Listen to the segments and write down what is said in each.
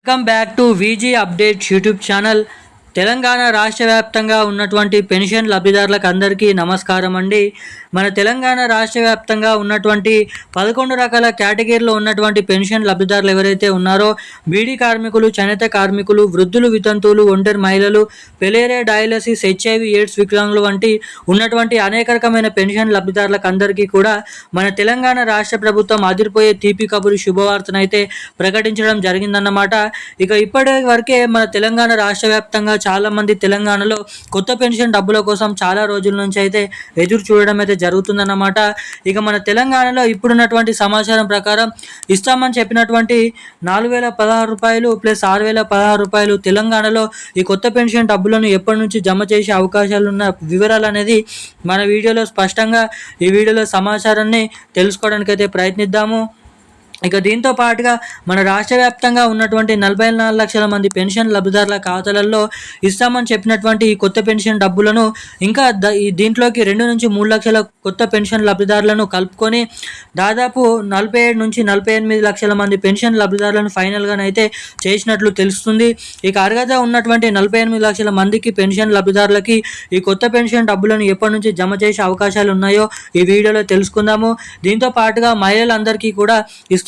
Welcome back to VG updates YouTube channel. Telangana రాష్ట్ర వ్యాప్తంగా ఉన్నటువంటి పెన్షన్ లబ్ధిదారులకు అందరికీ నమస్కారం అండి. మన తెలంగాణ రాష్ట్ర వ్యాప్తంగా ఉన్నటువంటి 11 రకాల కేటగిరీలో ఉన్నటువంటి పెన్షన్ లబ్ధిదారులు ఎవరైతే ఉన్నారో బీడీ కార్మికులు, చేనేత కార్మికులు, వృద్ధులు, వితంతువులు, ఒంటరి మహిళలు, పెలేరియా, డయాలసిస్, హెచ్ఐవి, ఎయిడ్స్, వికలాంగులు వంటి ఉన్నటువంటి అనేక రకమైన పెన్షన్ లబ్ధిదారులకు అందరికీ కూడా మన తెలంగాణ రాష్ట్ర ప్రభుత్వం అదిరిపోయే తీపి కబురు శుభవార్తనైతే ప్రకటించడం జరిగిందన్నమాట. ఇక ఇప్పటి వరకే మన తెలంగాణ రాష్ట్ర వ్యాప్తంగా చాలామంది తెలంగాణలో కొత్త పెన్షన్ డబ్బుల కోసం చాలా రోజుల నుంచి అయితే ఎదురు చూడడం అయితే జరుగుతుందన్నమాట. ఇక మన తెలంగాణలో ఇప్పుడున్నటువంటి సమాచారం ప్రకారం ఇస్తామని చెప్పినటువంటి 4016 రూపాయలు ప్లస్ 6016 రూపాయలు తెలంగాణలో ఈ కొత్త పెన్షన్ డబ్బులను ఎప్పటి నుంచి జమ చేసే అవకాశాలు ఉన్న వివరాలు అనేది మన వీడియోలో స్పష్టంగా ఈ వీడియోలో సమాచారాన్ని తెలుసుకోవడానికి అయితే ప్రయత్నిద్దాము. ఇక దీంతో పాటుగా మన రాష్ట్ర వ్యాప్తంగా ఉన్నటువంటి 44 లక్షల మంది పెన్షన్ లబ్ధిదారుల ఖాతాలలో ఇస్తామని చెప్పినటువంటి ఈ కొత్త పెన్షన్ డబ్బులను ఇంకా దీంట్లోకి 2 నుంచి 3 లక్షల కొత్త పెన్షన్ లబ్ధిదారులను కలుపుకొని దాదాపు 47 నుంచి 48 లక్షల మంది పెన్షన్ లబ్ధిదారులను ఫైనల్గానైతే చేసినట్లు తెలుస్తుంది. ఇక అర్హత ఉన్నటువంటి 48 లక్షల మందికి పెన్షన్ లబ్ధిదారులకి ఈ కొత్త పెన్షన్ డబ్బులను ఎప్పటి నుంచి జమ చేసే అవకాశాలు ఉన్నాయో ఈ వీడియోలో తెలుసుకుందాము. దీంతో పాటుగా మహిళలందరికీ కూడా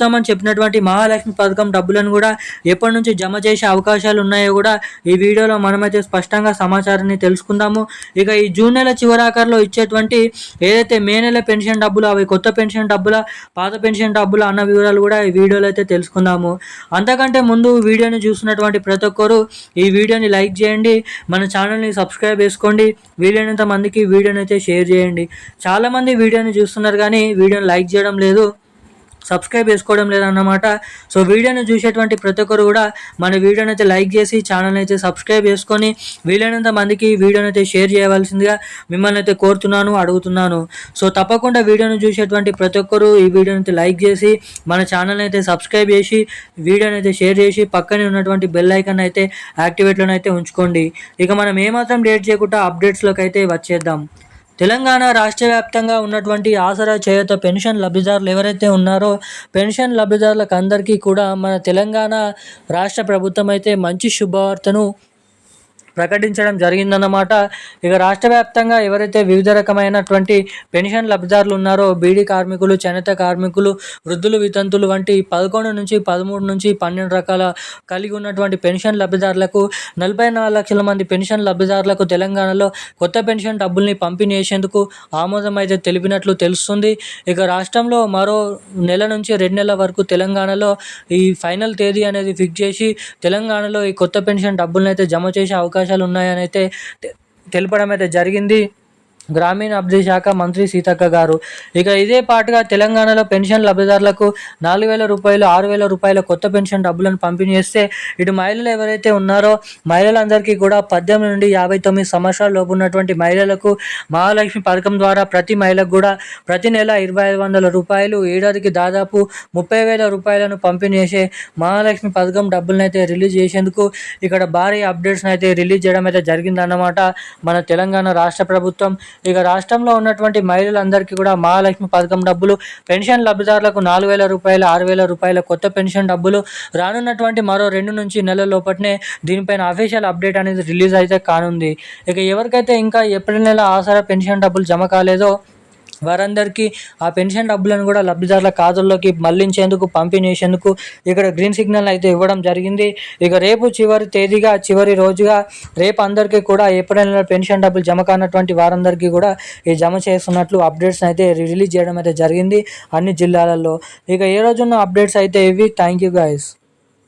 ఇస్తామని చెప్పినటువంటి మహాలక్ష్మి పథకం డబ్బులను కూడా ఎప్పటి నుంచి జమ చేసే అవకాశాలు ఉన్నాయో కూడా ఈ వీడియోలో మనమైతే స్పష్టంగా సమాచారాన్ని తెలుసుకుందాము. ఇక ఈ జూన్ నెల చివరాఖరులో ఇచ్చేటువంటి ఏదైతే మే నెల పెన్షన్ డబ్బులు అవి కొత్త పెన్షన్ డబ్బుల, పాత పెన్షన్ డబ్బులు అన్న వివరాలు కూడా ఈ వీడియోలో అయితే తెలుసుకుందాము. అంతకంటే ముందు వీడియోని చూస్తున్నటువంటి ప్రతి ఒక్కరు ఈ వీడియోని లైక్ చేయండి, మన ఛానల్ని సబ్స్క్రైబ్ చేసుకోండి, వీలైనంత మందికి వీడియోని అయితే షేర్ చేయండి. చాలామంది వీడియోని చూస్తున్నారు కానీ వీడియోని లైక్ చేయడం లేదు, సబ్స్క్రైబ్ చేసుకోవడం లేదన్నమాట. సో వీడియోని చూసేటువంటి ప్రతి ఒక్కరు కూడా మన వీడియోని అయితే లైక్ చేసి ఛానల్ని అయితే సబ్స్క్రైబ్ చేసుకొని వీలైనంత మందికి వీడియోని అయితే షేర్ చేయవలసిందిగా మిమ్మల్ని అయితే కోరుతున్నాను, అడుగుతున్నాను. సో తప్పకుండా వీడియోని చూసేటువంటి ప్రతి ఒక్కరు ఈ వీడియోని అయితే లైక్ చేసి మన ఛానల్ని అయితే సబ్స్క్రైబ్ చేసి వీడియోని అయితే షేర్ చేసి పక్కనే ఉన్నటువంటి బెల్ ఐకాన్ అయితే యాక్టివేట్లోనే అయితే ఉంచుకోండి. ఇక మనం ఏమాత్రం లేట్ చేయకుండా అప్డేట్స్లోకి అయితే వచ్చేద్దాం. తెలంగాణ రాష్ట్ర వ్యాప్తంగా ఉన్నటువంటి ఆసరా, చేయూత పెన్షన్ లబ్ధిదారులు ఎవరైతే ఉన్నారో పెన్షన్ లబ్ధిదారులకు అందరికీ కూడా మన తెలంగాణ రాష్ట్ర ప్రభుత్వం అయితే మంచి శుభవార్తను ప్రకటించడం జరిగిందన్నమాట. ఇక రాష్ట్ర వ్యాప్తంగా ఎవరైతే వివిధ రకమైనటువంటి పెన్షన్ లబ్ధిదారులు ఉన్నారో బీడీ కార్మికులు, చేనేత కార్మికులు, వృద్ధులు, వితంతులు వంటి 11 నుంచి 13 నుంచి 12 రకాల కలిగి ఉన్నటువంటి పెన్షన్ లబ్ధిదారులకు 44 లక్షల మంది పెన్షన్ లబ్ధిదారులకు తెలంగాణలో కొత్త పెన్షన్ డబ్బుల్ని పంపిణీ చేసేందుకు ఆమోదం అయితే తెలిపినట్లు తెలుస్తుంది. ఇక రాష్ట్రంలో మరో నెల నుంచి 2 నెలల వరకు తెలంగాణలో ఈ ఫైనల్ తేదీ అనేది ఫిక్స్ చేసి తెలంగాణలో ఈ కొత్త పెన్షన్ డబ్బులను అయితే జమ చేసే అవకాశాలు ఉన్నాయని అయితే తెలపడం అయితే జరిగింది గ్రామీణ అభివృద్ధి శాఖ మంత్రి సీతక్క గారు. ఇక ఇదే పాటుగా తెలంగాణలో పెన్షన్ లబ్ధిదారులకు 4,000 రూపాయలు, 6,000 రూపాయల కొత్త పెన్షన్ డబ్బులను పంపిణీ చేస్తే ఇటు మహిళలు ఎవరైతే ఉన్నారో మహిళలందరికీ కూడా 18 నుండి 59 సంవత్సరాల లోపు ఉన్నటువంటి మహిళలకు మహాలక్ష్మి పథకం ద్వారా ప్రతి మహిళకు కూడా ప్రతి నెల 2,500 రూపాయలు, ఏడాదికి దాదాపు 30,000 రూపాయలను పంపిణీ చేసే మహాలక్ష్మి పథకం డబ్బులను అయితే రిలీజ్ చేసేందుకు ఇక్కడ భారీ అప్డేట్స్ని అయితే రిలీజ్ చేయడం అయితే జరిగిందన్నమాట మన తెలంగాణ రాష్ట్ర ప్రభుత్వం. ఇక రాష్ట్రంలో ఉన్నటువంటి మహిళలందరికీ కూడా మహాలక్ష్మి పథకం డబ్బులు, పెన్షన్ లబ్ధిదారులకు 4,000 రూపాయలు, 6,000 రూపాయల కొత్త పెన్షన్ డబ్బులు రానున్నటువంటి మరో 2 నుంచి నెలల లోపట్నే దీనిపైన అఫీషియల్ అప్డేట్ అనేది రిలీజ్ అయితే కానుంది. ఇక ఎవరికైతే ఇంకా ఏప్రిల్ నెల ఆసరా పెన్షన్ డబ్బులు జమ కాలేదో వారందరికీ ఆ పెన్షన్ డబ్బులను కూడా లబ్ధిదారుల ఖాతాల్లోకి మళ్లించేందుకు, పంపిణీ చేసేందుకు ఇక్కడ గ్రీన్ సిగ్నల్ అయితే ఇవ్వడం జరిగింది. ఇక రేపు చివరి రోజుగా రేపు అందరికీ కూడా ఏప్రిల్ నెల పెన్షన్ డబ్బులు జమ కానటువంటి వారందరికీ కూడా ఈ జమ చేస్తున్నట్లు అప్డేట్స్ అయితే రిలీజ్ చేయడం అయితే జరిగింది అన్ని జిల్లాలలో. ఇక ఏ రోజున్న అప్డేట్స్ అయితే ఇవి. Thank you guys.